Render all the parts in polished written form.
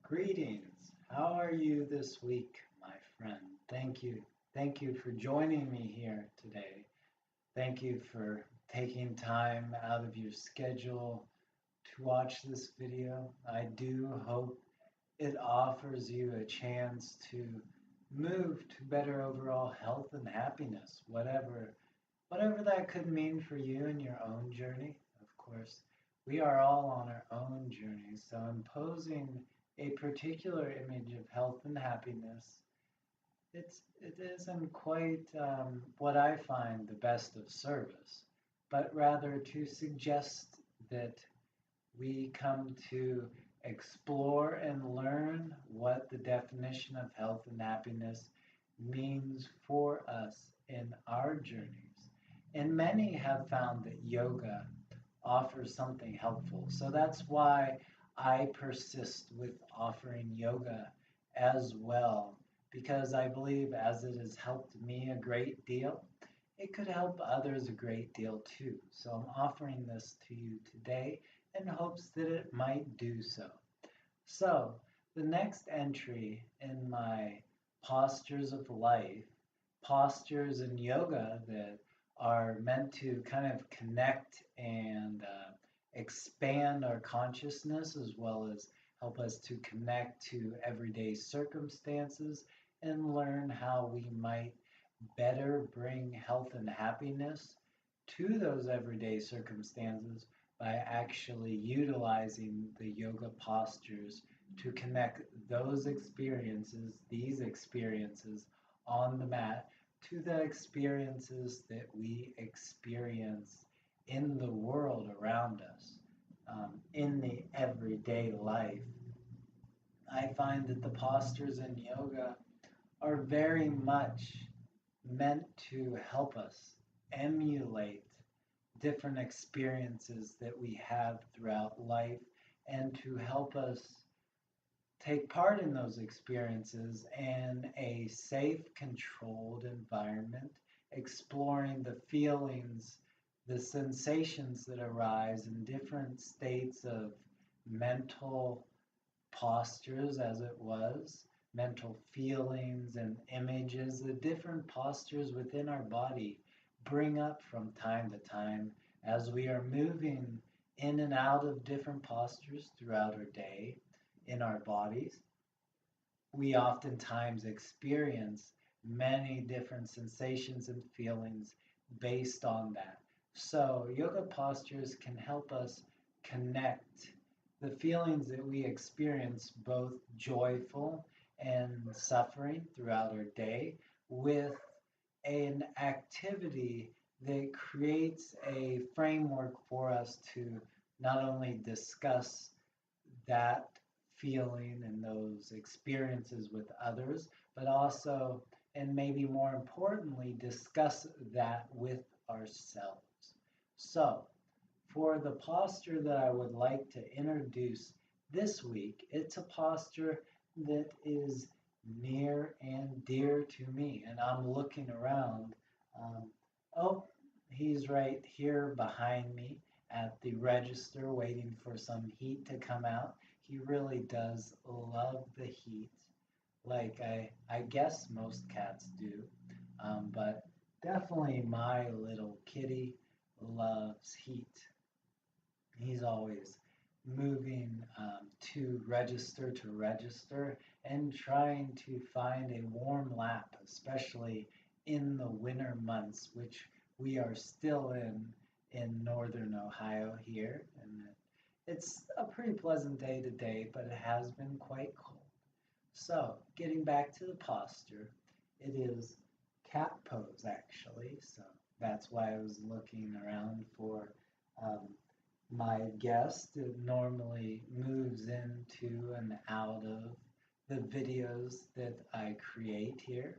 Greetings. How are you this week, my friend? Thank you. Thank you for joining me here today. Thank you for taking time out of your schedule to watch this video. I do hope it offers you a chance to move to better overall health and happiness, whatever that could mean for you in your own journey. Of course, we are all on our own journey, so imposing a particular image of health and happiness, it isn't quite what I find the best of service, but rather to suggest that we come to explore and learn what the definition of health and happiness means for us in our journeys. And many have found that yoga offers something helpful. So that's why I persist with offering yoga as well, because I believe as it has helped me a great deal, it could help others a great deal too. So I'm offering this to you today in hopes that it might do so. So, the next entry in my postures of life, postures in yoga that are meant to kind of connect and expand our consciousness as well as help us to connect to everyday circumstances and learn how we might better bring health and happiness to those everyday circumstances by actually utilizing the yoga postures to connect these experiences on the mat, to the experiences that we experience in the world around us, in the everyday life. I find that the postures in yoga are very much meant to help us emulate different experiences that we have throughout life and to help us take part in those experiences in a safe, controlled environment, exploring the feelings, the sensations that arise in different states of mental postures, as it was, mental feelings and images, the different postures within our body bring up from time to time as we are moving in and out of different postures throughout our day in our bodies. We oftentimes experience many different sensations and feelings based on that. So, yoga postures can help us connect the feelings that we experience, both joyful and suffering throughout our day, with an activity that creates a framework for us to not only discuss that feeling and those experiences with others, but also, and maybe more importantly, discuss that with ourselves. So, for the posture that I would like to introduce this week, it's a posture that is near and dear to me. And I'm looking around. Um, oh, he's right here behind me at the register waiting for some heat to come out. He really does love the heat, like I guess most cats do. But definitely my little kitty loves heat. He's always moving to register and trying to find a warm lap, especially in the winter months, which we are still in northern Ohio here. And it's a pretty pleasant day today, but it has been quite cold. So, getting back to the posture, it is cat pose actually. So that's why I was looking around for um, my guest. It normally moves into and out of the videos that I create here.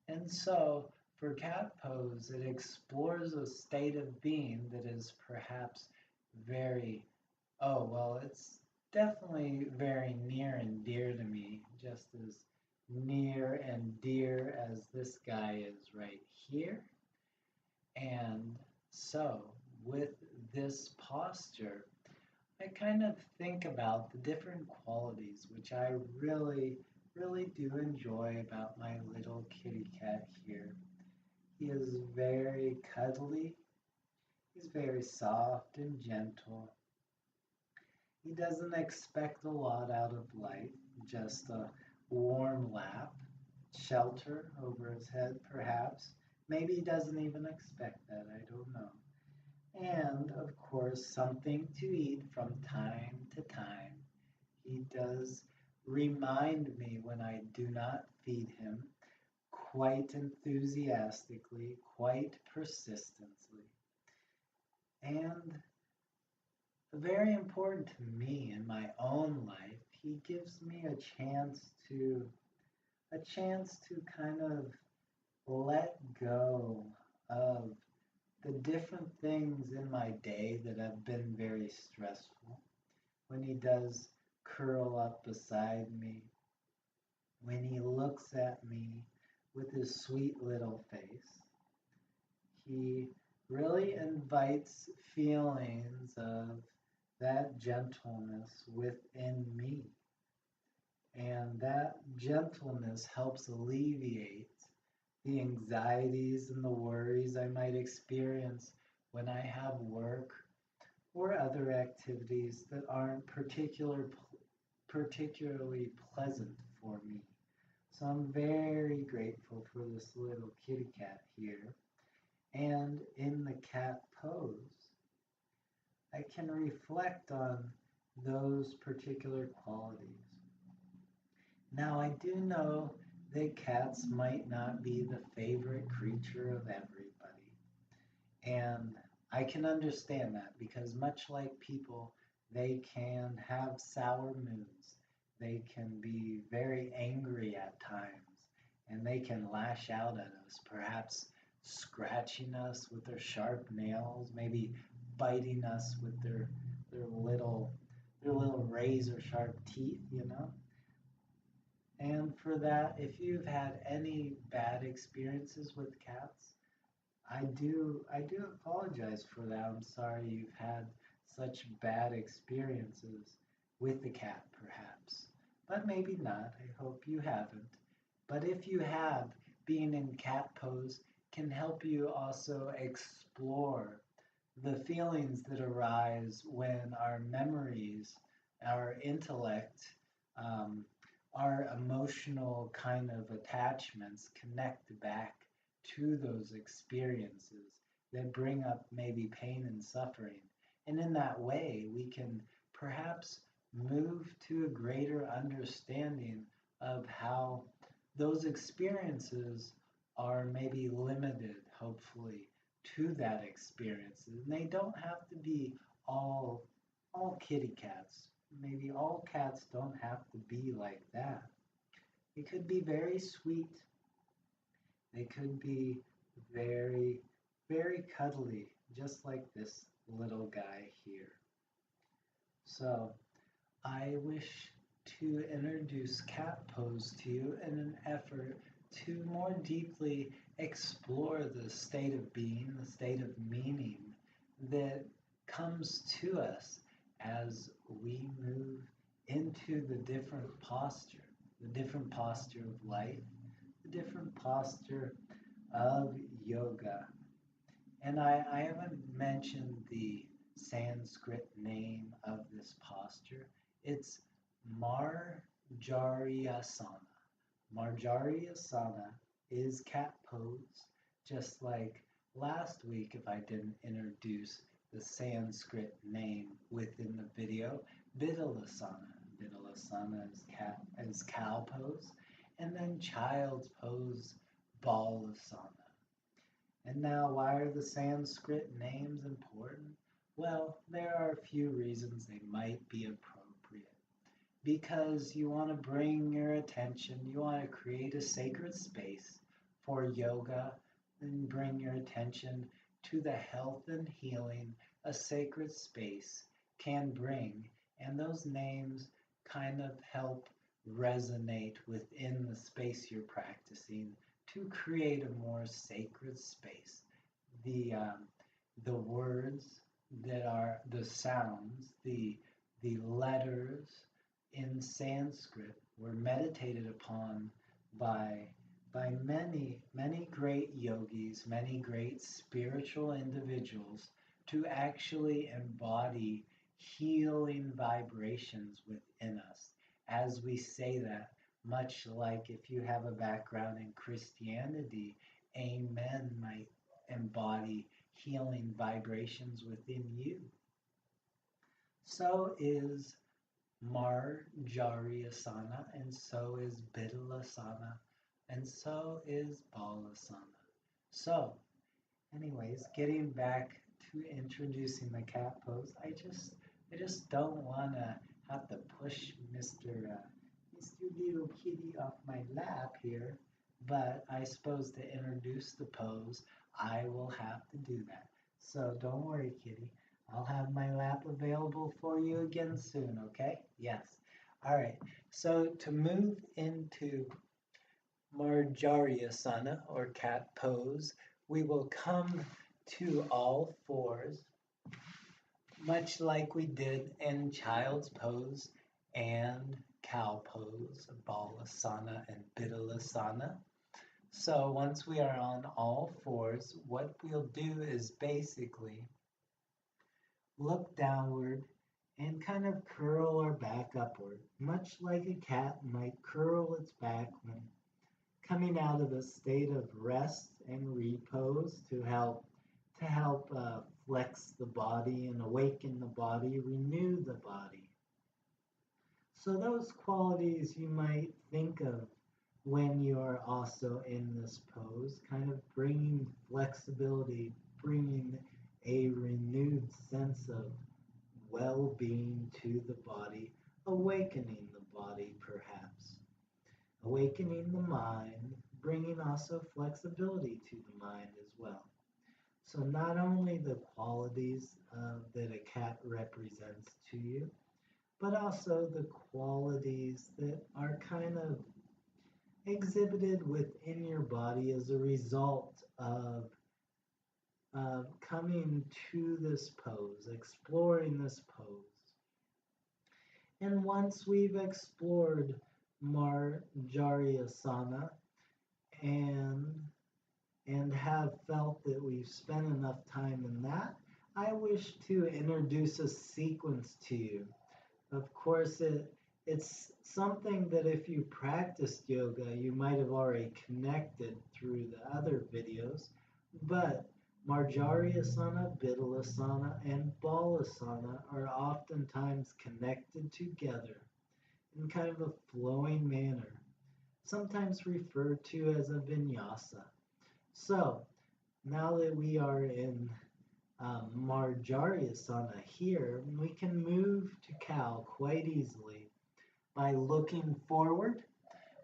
And so for cat pose, it explores a state of being that is perhaps very, oh, well, it's definitely very near and dear to me, just as near and dear as this guy is right here. And so, with this posture, I kind of think about the different qualities which I really, really do enjoy about my little kitty cat here. He is very cuddly, he's very soft and gentle. He doesn't expect a lot out of life, just a warm lap, shelter over his head, perhaps. Maybe he doesn't even expect that, I don't know. And, of course, something to eat from time to time. He does remind me when I do not feed him quite enthusiastically, quite persistently. And very important to me in my own life, he gives me a chance to kind of let go of the different things in my day that have been very stressful. When he does curl up beside me, when he looks at me with his sweet little face, he really invites feelings of that gentleness within me. And that gentleness helps alleviate the anxieties and the worries I might experience when I have work or other activities that aren't particularly pleasant for me. So I'm very grateful for this little kitty cat here. And in the cat pose, I can reflect on those particular qualities. Now, I do know that cats might not be the favorite creature of everybody. And I can understand that because, much like people, they can have sour moods. They can be very angry at times, and they can lash out at us, perhaps scratching us with their sharp nails, maybe biting us with their little their little razor sharp teeth. And for that, if you've had any bad experiences with cats, I do apologize for that. I'm sorry you've had such bad experiences with the cat, perhaps. But maybe not. I hope you haven't. But if you have, being in cat pose can help you also explore the feelings that arise when our memories, our intellect, um, our emotional kind of attachments connect back to those experiences that bring up maybe pain and suffering. And in that way, we can perhaps move to a greater understanding of how those experiences are maybe limited, hopefully, to that experience. And they don't have to be all all kitty cats. Maybe all cats don't have to be like that. They could be very sweet. They could be very, very cuddly, just like this little guy here. So I wish to introduce cat pose to you in an effort to more deeply explore the state of being, the state of meaning that comes to us as we move into the different posture of life, the different posture of yoga. And I haven't mentioned the Sanskrit name of this posture. It's Marjariasana. Marjariasana is cat pose, just like last week if I didn't introduce the Sanskrit name within the video, Vidalasana. Vidalasana is cow pose, and then child's pose, Balasana. And now, why are the Sanskrit names important? Well, there are a few reasons they might be appropriate. Because you want to bring your attention, you want to create a sacred space for yoga and bring your attention to the health and healing a sacred space can bring. And those names kind of help resonate within the space you're practicing to create a more sacred space. The, um, the words that are the sounds, the the letters in Sanskrit were meditated upon by many great yogis, many great spiritual individuals to actually embody healing vibrations within us. As we say that, much like if you have a background in Christianity, amen might embody healing vibrations within you. So is Marjariasana, and so is Bidalasana, and so is Balasana. So, anyways, getting back to introducing the cat pose, I just don't want to have to push Mr. Little Kitty off my lap here, but I suppose to introduce the pose, I will have to do that. So don't worry, Kitty. I'll have my lap available for you again soon, okay? Yes. All right. So to move into Marjariasana or cat pose, we will come to all fours, much like we did in child's pose and cow pose, Balasana and Bidalasana. So once we are on all fours, what we'll do is basically look downward and kind of curl our back upward, much like a cat might curl its back when coming out of a state of rest and repose to help flex the body and awaken the body, renew the body. So those qualities you might think of when you're also in this pose, kind of bringing flexibility, bringing a renewed sense of well-being to the body, awakening the body perhaps, awakening the mind, bringing also flexibility to the mind as well. So not only the qualities that a cat represents to you, but also the qualities that are kind of exhibited within your body as a result of coming to this pose, exploring this pose. And once we've explored Marjariasana and have felt that we've spent enough time in that, I wish to introduce a sequence to you. Of course, it's something that if you practiced yoga, you might have already connected through the other videos, but Marjariasana, Bidalasana, and Balasana are oftentimes connected together in kind of a flowing manner, sometimes referred to as a vinyasa. So, now that we are in Marjariasana here, we can move to cow quite easily by looking forward,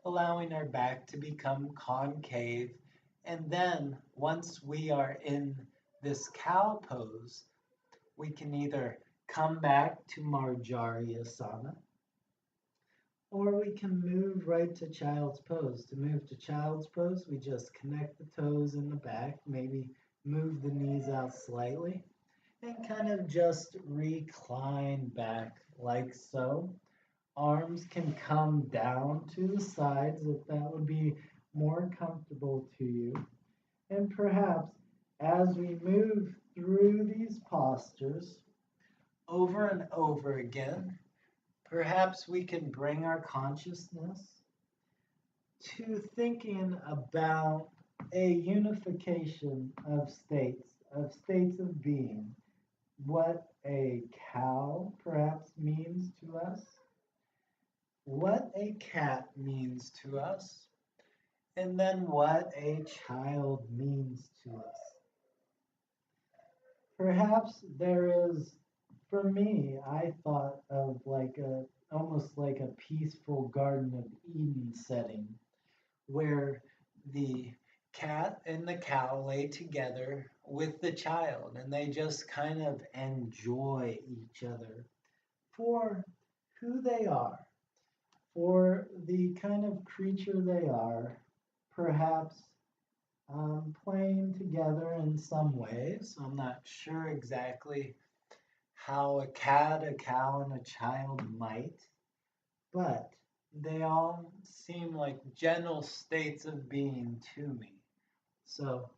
allowing our back to become concave. And then once we are in this cow pose, we can either come back to Marjariasana or we can move right to child's pose. To move to child's pose, we just connect the toes in the back, maybe move the knees out slightly, and kind of just recline back like so. Arms can come down to the sides if that would be more comfortable to you. And perhaps as we move through these postures over and over again, perhaps we can bring our consciousness to thinking about a unification of states of being. What a cow perhaps means to us, what a cat means to us, and then what a child means to us. Perhaps there is, for me, I thought of almost like a peaceful Garden of Eden setting where the cat and the cow lay together with the child and they just kind of enjoy each other for who they are, for the kind of creature they are, perhaps playing together in some ways. I'm not sure exactly how a cat, a cow, and a child might, but they all seem like general states of being to me. So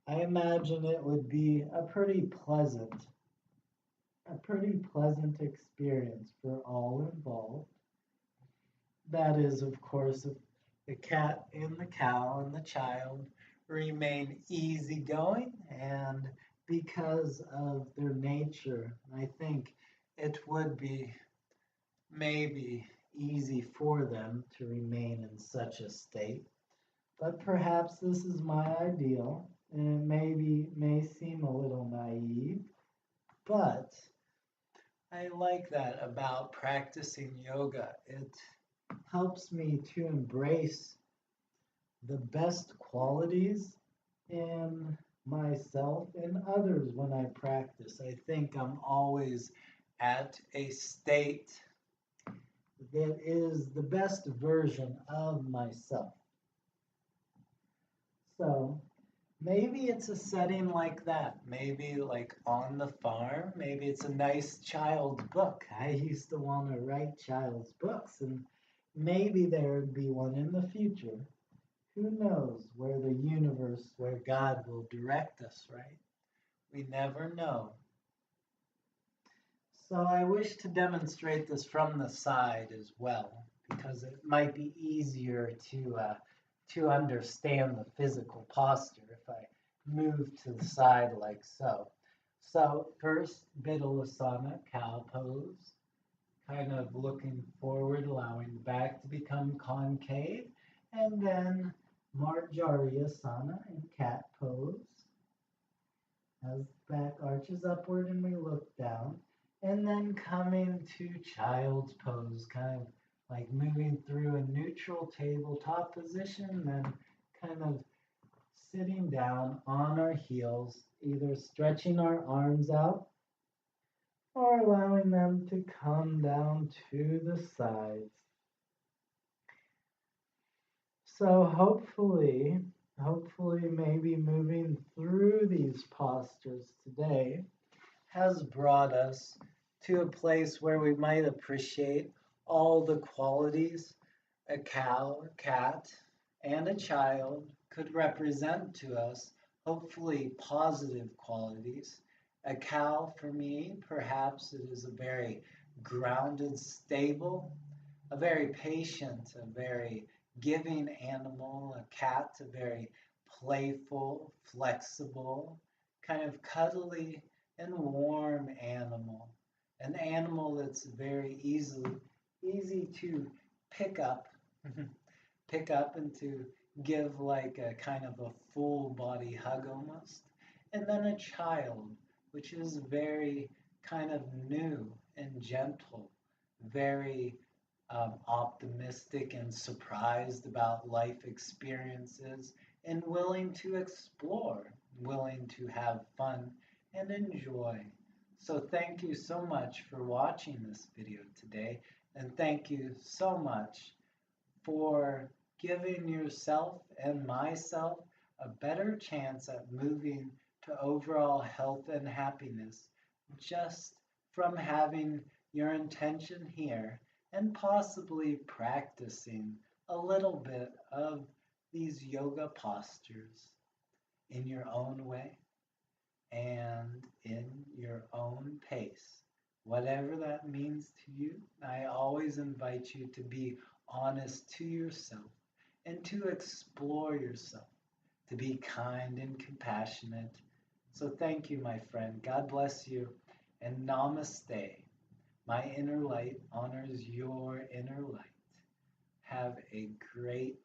I imagine it would be a pretty pleasant experience for all involved. That is, of course, if the cat and the cow and the child remain easygoing, and because of their nature, I think it would be maybe easy for them to remain in such a state. But perhaps this is my ideal, and maybe may seem a little naive, but I like that about practicing yoga. It helps me to embrace the best qualities in myself and others when I practice. I think I'm always at a state that is the best version of myself. So maybe it's a setting like that. Maybe like on the farm. Maybe it's a nice child's book. I used to want to write child's books, and maybe there would be one in the future. Who knows where the universe, where God will direct us, right? We never know. So I wish to demonstrate this from the side as well, because it might be easier to understand the physical posture if I move to the side like so. So first, Vidalasana, cow pose, kind of looking forward, allowing the back to become concave, and then Marjariasana in cat pose, as the back arches upward and we look down, and then coming to child's pose, kind of like moving through a neutral tabletop position, then kind of sitting down on our heels, either stretching our arms out or allowing them to come down to the sides. So hopefully maybe moving through these postures today has brought us to a place where we might appreciate all the qualities a cow, a cat, and a child could represent to us, hopefully positive qualities. A cow, for me, perhaps it is a very grounded, stable, a very patient, a very giving animal. A cat, a very playful, flexible, kind of cuddly and warm animal. An animal that's very easy to pick up, pick up and to give like a kind of a full body hug almost. And then a child, which is very kind of new and gentle, very optimistic and surprised about life experiences, and willing to explore, willing to have fun and enjoy. So thank you so much for watching this video today, and thank you so much for giving yourself and myself a better chance at moving to overall health and happiness just from having your intention here and possibly practicing a little bit of these yoga postures in your own way and in your own pace. Whatever that means to you, I always invite you to be honest to yourself and to explore yourself, to be kind and compassionate. So thank you, my friend. God bless you, and namaste. My inner light honors your inner light. Have a great